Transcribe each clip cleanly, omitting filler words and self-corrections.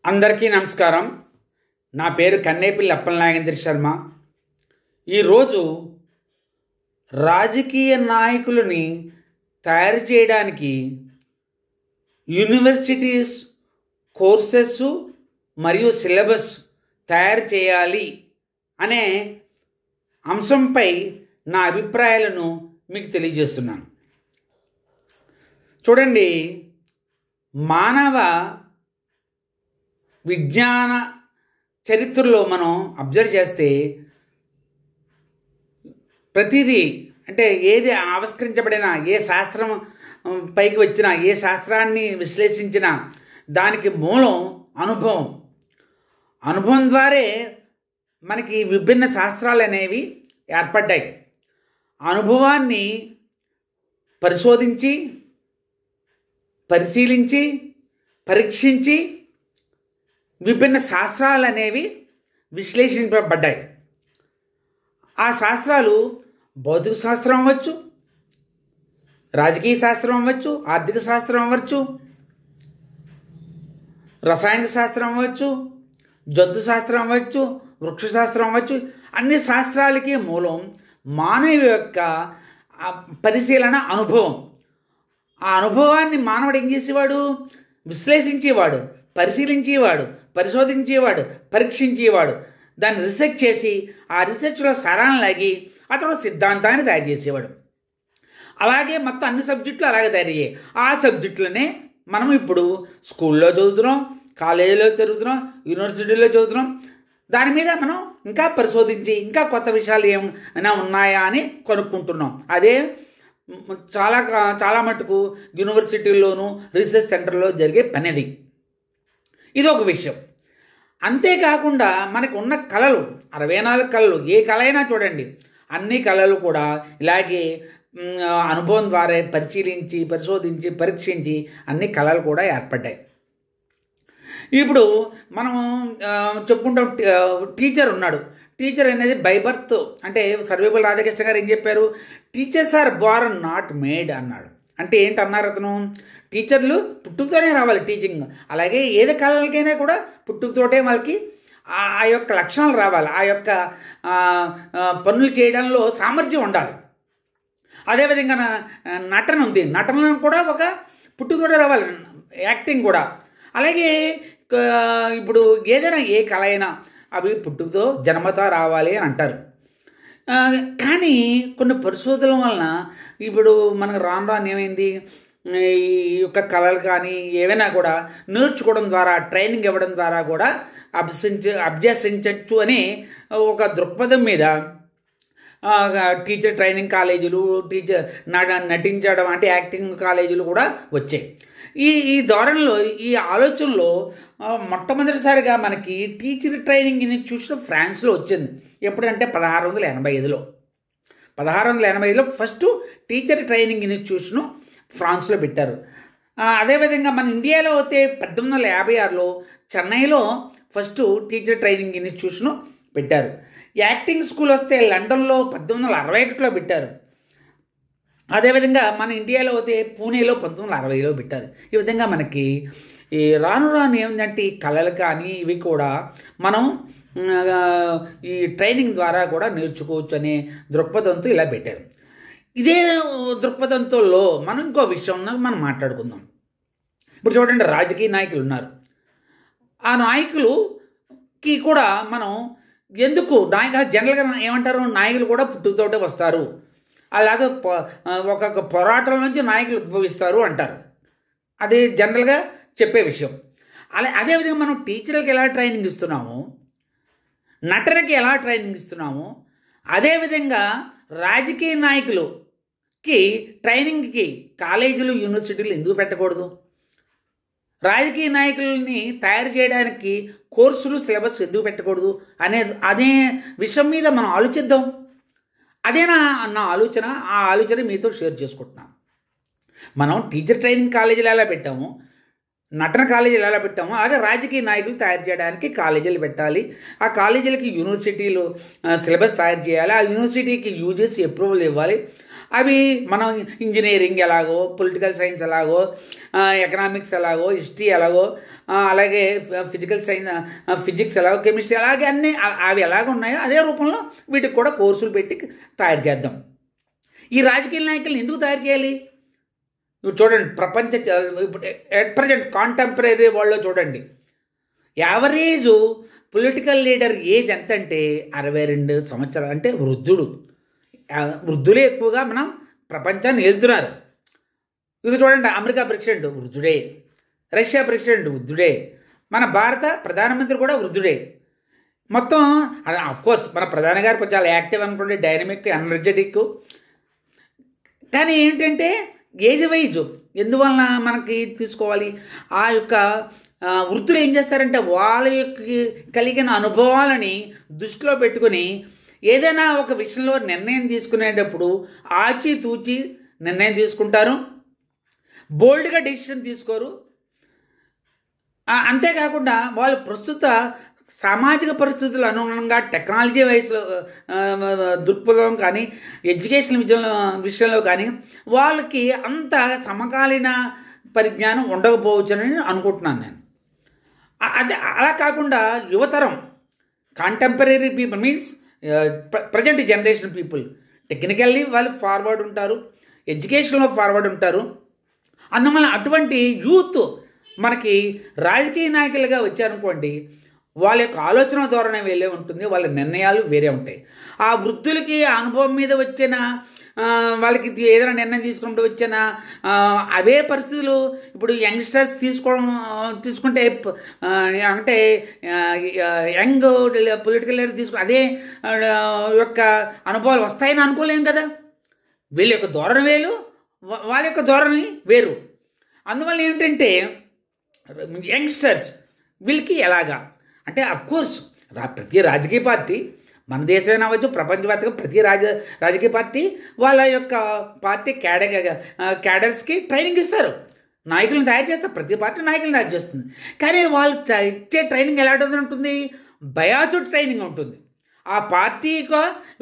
అందరికీ నమస్కారం. నా పేరు కన్నేపల్లి అప్పలనాగేంద్ర శర్మ. ఈరోజు రాజకీయ నాయకులని తయారు చేయడానికి యూనివర్సిటీస్ కోర్సెస్ మరియు సిలబస్ తయారు చేయాలి అనే అంశంపై నా అభిప్రాయాలను మీకు తెలియజేస్తున్నాను. చూడండి, మానవ విజ్ఞాన చరిత్రలో మనం అబ్జర్వ్ చేస్తే ప్రతిదీ అంటే ఏది ఆవిష్కరించబడినా, ఏ శాస్త్రం పైకి వచ్చినా, ఏ శాస్త్రాన్ని విశ్లేషించినా దానికి మూలం అనుభవం. అనుభవం ద్వారే మనకి విభిన్న శాస్త్రాలు అనేవి ఏర్పడ్డాయి. అనుభవాన్ని పరిశోధించి, పరిశీలించి, పరీక్షించి విభిన్న శాస్త్రాలు అనేవి విశ్లేషించబడ్డాయి. ఆ శాస్త్రాలు భౌతిక శాస్త్రం అవ్వచ్చు, రాజకీయ శాస్త్రం అవ్వచ్చు, ఆర్థిక శాస్త్రం అవ్వచ్చు, రసాయనిక శాస్త్రం అవ్వచ్చు, జంతు శాస్త్రం అవ్వచ్చు, వృక్ష శాస్త్రం అవ్వచ్చు. అన్ని శాస్త్రాలకి మూలం మానవ యొక్క పరిశీలన, అనుభవం. ఆ అనుభవాన్ని మానవుడు ఏం చేసేవాడు? విశ్లేషించేవాడు, పరిశీలించేవాడు, పరిశోధించేవాడు, పరీక్షించేవాడు. దాన్ని రీసెర్చ్ చేసి ఆ రీసెర్చ్లో సారాన్ని లాగి అతడు సిద్ధాంతాన్ని తయారు చేసేవాడు. అలాగే మొత్తం అన్ని సబ్జెక్టులు అలాగే తయారయ్యాయి. ఆ సబ్జెక్టులనే మనం ఇప్పుడు స్కూల్లో చదువుతున్నాం, కాలేజీలో చదువుతున్నాం, యూనివర్సిటీలో చదువుతున్నాం. దాని మీద మనం ఇంకా పరిశోధించి ఇంకా కొత్త విషయాలు ఏమైనా ఉన్నాయా అని కనుక్కుంటున్నాం. అదే చాలా మటుకు యూనివర్సిటీల్లోనూ రీసెర్చ్ సెంటర్లో జరిగే పని అది. ఇది ఒక విషయం. అంతేకాకుండా మనకు ఉన్న కళలు 64 కళలు, ఏ కళ అయినా చూడండి, అన్ని కళలు కూడా ఇలాగే అనుభవం ద్వారా పరిశీలించి, పరిశోధించి, పరీక్షించి అన్ని కళలు కూడా ఏర్పడ్డాయి. ఇప్పుడు మనం చెప్పుకుంటాం, టీచర్ ఉన్నాడు. టీచర్ అనేది బై బర్త్, అంటే సర్వేపల్లి రాధాకృష్ణ గారు ఏం చెప్పారు? Teachers are born not made అన్నాడు. అంటే ఏంటి అన్నారు అతను? టీచర్లు పుట్టుకతోనే రావాలి టీచింగ్. అలాగే ఏది కళలకైనా కూడా పుట్టుకతోటే వాళ్ళకి ఆ యొక్క లక్షణాలు రావాలి, ఆ యొక్క పనులు చేయడంలో సామర్థ్యం ఉండాలి. అదేవిధంగా నటన ఉంది, నటన కూడా ఒక పుట్టుకతోటే రావాలి, యాక్టింగ్ కూడా. అలాగే ఇప్పుడు ఏదైనా ఏ కళ అయినా అవి పుట్టుకతో జన్మత రావాలి అని అంటారు. కానీ కొన్ని పరిశోధనల వలన ఇప్పుడు మనకు రాను ఏమైంది, ఈ యొక్క కళలు కానీ ఏవైనా కూడా నేర్చుకోవడం ద్వారా, ట్రైనింగ్ ఇవ్వడం ద్వారా కూడా అభ్యసించవచ్చు అనే ఒక దృక్పథం మీద టీచర్ ట్రైనింగ్ కాలేజీలు, టీచర్ నటించడం అంటే యాక్టింగ్ కాలేజీలు కూడా వచ్చాయి. ఈ ధోరణిలో, ఈ ఆలోచనలో మొట్టమొదటిసారిగా మనకి టీచర్ ట్రైనింగ్ ఇన్స్టిట్యూషన్ ఫ్రాన్స్లో వచ్చింది. ఎప్పుడంటే 1685లో. 1685లో ఫస్ట్ టీచర్ ట్రైనింగ్ ఇన్స్టిట్యూషను ఫ్రాన్స్లో పెట్టారు. అదేవిధంగా మన ఇండియాలో అయితే 1856లో చెన్నైలో ఫస్ట్ టీచర్ ట్రైనింగ్ ఇన్స్టిట్యూషను పెట్టారు. యాక్టింగ్ స్కూల్ వస్తే లండన్లో 1861లో పెట్టారు. అదేవిధంగా మన ఇండియాలో అయితే పూణేలో 1960లో పెట్టారు. ఈ విధంగా మనకి ఈ రాను ఏమిటంటే ఈ కళలు కానీ ఇవి కూడా మనం ఈ ట్రైనింగ్ ద్వారా కూడా నేర్చుకోవచ్చు అనే దృక్పథంతో ఇలా పెట్టారు. ఇదే దృక్పథంతో మనం ఇంకో విషయం మనం మాట్లాడుకుందాం. ఇప్పుడు చూడండి, రాజకీయ నాయకులు ఉన్నారు. ఆ నాయకులకి కూడా మనం ఎందుకు జనరల్గా ఏమంటారు, నాయకులు కూడా పుట్టుకతోటే వస్తారు, అలాగే ఒక్కొక్క పోరాటం నుంచి నాయకులు ఉద్భవిస్తారు అంటారు. అది జనరల్గా చెప్పే విషయం. అదేవిధంగా మనం టీచర్లకు ఎలా ట్రైనింగ్ ఇస్తున్నామో, నటనకి ఎలా ట్రైనింగ్ ఇస్తున్నామో, అదేవిధంగా రాజకీయ నాయకులకి ట్రైనింగ్కి కాలేజీలు, యూనివర్సిటీలు ఎందుకు పెట్టకూడదు? రాజకీయ నాయకుల్ని తయారు చేయడానికి కోర్సులు, సిలబస్ ఎందుకు పెట్టకూడదు అదే విషయం మీద మనం ఆలోచిద్దాం. అదేనా నా ఆలోచన. ఆ ఆలోచన మీతో షేర్ చేసుకుంటున్నాను. మనం టీచర్ ట్రైనింగ్ కాలేజీలు ఎలా పెట్టాము, నటన కాలేజీలు ఎలా పెట్టాము, అలాగే రాజకీయ నాయకులు తయారు చేయడానికి కాలేజీలు పెట్టాలి. ఆ కాలేజీలకి యూనివర్సిటీలు సిలబస్ తయారు చేయాలి. ఆ యూనివర్సిటీకి యూజీసీ అప్రూవల్ ఇవ్వాలి. అవి మనం ఇంజనీరింగ్ ఎలాగో, పొలిటికల్ సైన్స్ ఎలాగో, ఎకనామిక్స్ ఎలాగో, హిస్టరీ ఎలాగో, అలాగే ఫిజికల్ సైన్స్, ఫిజిక్స్ ఎలాగో, కెమిస్ట్రీ అలాగే అన్నీ అవి ఎలాగ ఉన్నాయో అదే రూపంలో వీటికి కూడా కోర్సులు పెట్టి తయారు చేద్దాం. ఈ రాజకీయ నాయకులను ఎందుకు తయారు చేయాలి? ఇప్పుడు చూడండి, ఇప్పుడు ఎట్ ప్రజెంట్ కాంటెంపరీ వరల్డ్లో చూడండి, యావరేజ్ పొలిటికల్ లీడర్ ఏజ్ ఎంత అంటే 62 సంవత్సరాలు. అంటే వృద్ధులే ఎక్కువగా మనం ప్రపంచాన్ని ఏలుతున్నారు. ఇది చూడండి, అమెరికా ప్రెసిడెంట్ వృద్ధుడే, రష్యా ప్రెసిడెంట్ వృద్ధుడే, మన భారత ప్రధానమంత్రి కూడా వృద్ధుడే. మొత్తం కోర్స్ మన ప్రధాని గారు కొంచెం చాలా యాక్టివ్ అనుకోండి, డైనమిక్, ఎనర్జెటిక్. కానీ ఏంటంటే ఏజ్ వైజ్ ఎందువలన మనకి తీసుకోవాలి? ఆ యొక్క వృద్ధులు ఏం చేస్తారంటే వాళ్ళ యొక్క కలిగిన అనుభవాలని దృష్టిలో పెట్టుకుని ఏదైనా ఒక విషయంలో నిర్ణయం తీసుకునేటప్పుడు ఆచితూచి నిర్ణయం తీసుకుంటారు, బోల్డ్గా డెసిషన్ తీసుకోరు. అంతేకాకుండా వాళ్ళు ప్రస్తుత సామాజిక పరిస్థితుల అనుగుణంగా టెక్నాలజీ వయసులో దృక్పథం కానీ, ఎడ్యుకేషన్ విషయంలో కానీ వాళ్ళకి అంత సమకాలీన పరిజ్ఞానం ఉండకపోవచ్చని అనుకుంటున్నాను నేను. అదే అలా కాకుండా యువతరం, contemporary people means present generation people technically వాళ్ళు ఫార్వర్డ్ ఉంటారు, ఎడ్యుకేషన్లో ఫార్వర్డ్ ఉంటారు. అందువల్ల అటువంటి యూత్ మనకి రాజకీయ నాయకులుగా వచ్చారనుకోండి, వాళ్ళ యొక్క ఆలోచన ధోరణి వేరే ఉంటుంది, వాళ్ళ నిర్ణయాలు వేరే ఉంటాయి. ఆ వృద్ధులకి అనుభవం మీద వచ్చిన వాళ్ళకి ఏదైనా నిర్ణయం తీసుకుంటూ వచ్చిన అవే పరిస్థితులు ఇప్పుడు యంగ్స్టర్స్ తీసుకుంటే అంటే యంగ్ పొలిటికల్ లీడర్ తీసుకుని అదే యొక్క అనుభవాలు వస్తాయని అనుకోలేము కదా. వీళ్ళ యొక్క ధోరణి వేరు, వాళ్ళ యొక్క ధోరణి వేరు. అందువల్ల ఏమిటంటే యంగ్స్టర్స్ వీళ్ళకి ఎలాగా అంటే అఫ్కోర్స్ ప్రతి రాజకీయ పార్టీ, మన దేశమైనా అవ్వచ్చు, ప్రపంచవ్యాప్తంగా ప్రతి రాజకీయ పార్టీ వాళ్ళ యొక్క పార్టీ క్యాడర్స్కి ట్రైనింగ్ ఇస్తారు, నాయకులను తయారు చేస్తారు. ప్రతి పార్టీ నాయకులను తయారు చేస్తుంది. కానీ వాళ్ళు ఇచ్చే ట్రైనింగ్ ఎలాంటి ఉంటుంది? బయాస్డ్ ట్రైనింగ్ ఉంటుంది. ఆ పార్టీ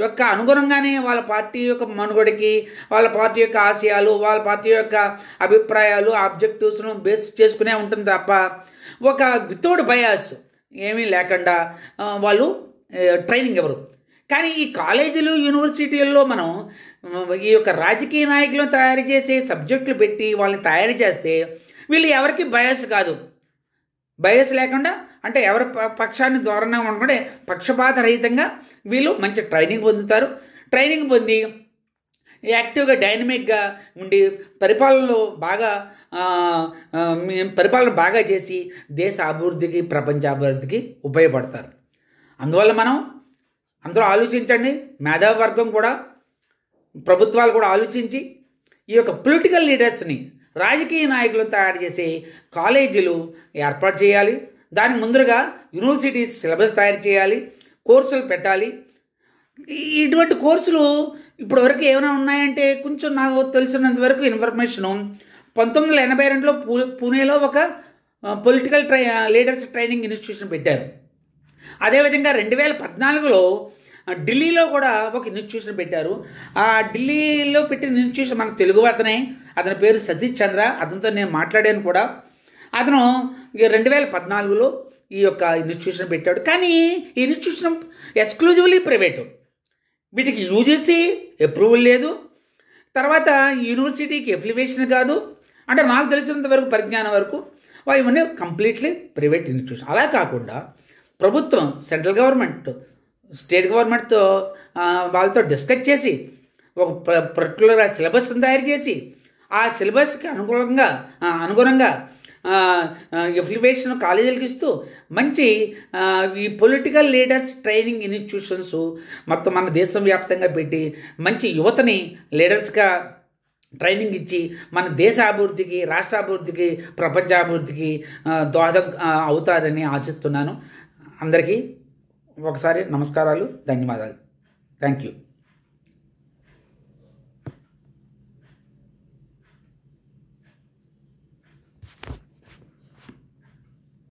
యొక్క అనుగుణంగానే వాళ్ళ పార్టీ యొక్క మనుగడకి, వాళ్ళ పార్టీ యొక్క ఆశయాలు, వాళ్ళ పార్టీ యొక్క అభిప్రాయాలు, ఆబ్జెక్టివ్స్ను బేస్ చేసుకునే ఉంటుంది తప్ప ఒక వితౌట్ బయాస్ ఏమీ లేకుండా వాళ్ళు ట్రైనింగ్ ఇవ్వరు. కానీ ఈ కాలేజీలు, యూనివర్సిటీల్లో మనం ఈ యొక్క రాజకీయ నాయకులను తయారు చేసే సబ్జెక్టులు పెట్టి వాళ్ళని తయారు చేస్తే వీళ్ళు ఎవరికి బయాస్ కాదు, బయాస్ లేకుండా అంటే ఎవరి పక్షాన్ని ధోరణంగా ఉండకుండా పక్షపాత రహితంగా వీళ్ళు మంచి ట్రైనింగ్ పొందుతారు. ట్రైనింగ్ పొంది యాక్టివ్గా, డైనమిక్గా ఉండి పరిపాలన బాగా చేసి దేశ అభివృద్ధికి, ప్రపంచ అభివృద్ధికి ఉపయోగపడతారు. అందువల్ల మనం అందరూ ఆలోచించండి, మేధావి వర్గం కూడా, ప్రభుత్వాలు కూడా ఆలోచించి ఈ యొక్క పొలిటికల్ లీడర్స్ని, రాజకీయ నాయకులను తయారు చేసే కాలేజీలు ఏర్పాటు చేయాలి. దానికి ముందుగా యూనివర్సిటీస్ సిలబస్ తయారు చేయాలి, కోర్సులు పెట్టాలి. ఇటువంటి కోర్సులు ఇప్పటివరకు ఏమైనా ఉన్నాయంటే కొంచెం నాకు తెలిసినంత వరకు ఇన్ఫర్మేషను 1982లో పూణేలో ఒక పొలిటికల్ లీడర్స్ ట్రైనింగ్ ఇన్స్టిట్యూషన్ పెట్టారు. అదేవిధంగా 2014లో ఢిల్లీలో కూడా ఒక ఇన్స్టిట్యూషన్ పెట్టారు. ఆ ఢిల్లీలో పెట్టిన ఇన్స్టిట్యూషన్ మనకు తెలుగు అతని పేరు సతీష్ చంద్ర. అతనితో నేను మాట్లాడాను కూడా. అతను 2014లో ఈ యొక్క ఇన్స్టిట్యూషన్ పెట్టాడు. కానీ ఈ ఇన్స్టిట్యూషన్ ఎక్స్క్లూజివ్లీ ప్రైవేటు, వీటికి యూజీసీ అప్రూవల్ లేదు, తర్వాత యూనివర్సిటీకి ఎఫిలియేషన్ కాదు. అంటే నాకు తెలిసినంత వరకు, పరిజ్ఞానం వరకు ఇవన్నీ కంప్లీట్లీ ప్రైవేట్ ఇన్స్టిట్యూషన్. అలా కాకుండా ప్రభుత్వం, సెంట్రల్ గవర్నమెంట్, స్టేట్ గవర్నమెంట్తో వాళ్ళతో డిస్కస్ చేసి ఒక పర్టికులర్ సిలబస్ని తయారు చేసి ఆ సిలబస్కి అనుగుణంగా ఎఫిలియేషన్ కాలేజీలకు ఇస్తూ మంచి ఈ పొలిటికల్ లీడర్స్ ట్రైనింగ్ ఇన్స్టిట్యూషన్స్ మొత్తం మన దేశం వ్యాప్తంగా పెట్టి మంచి యువతని లీడర్స్గా ట్రైనింగ్ ఇచ్చి మన దేశ అభివృద్ధికి, రాష్ట్ర అభివృద్ధికి, ప్రపంచ అభివృద్ధికి దోహదం అవుతారని ఆశిస్తున్నాను. అందరికీ ఒకసారి నమస్కారాలు, ధన్యవాదాలు. Thank you.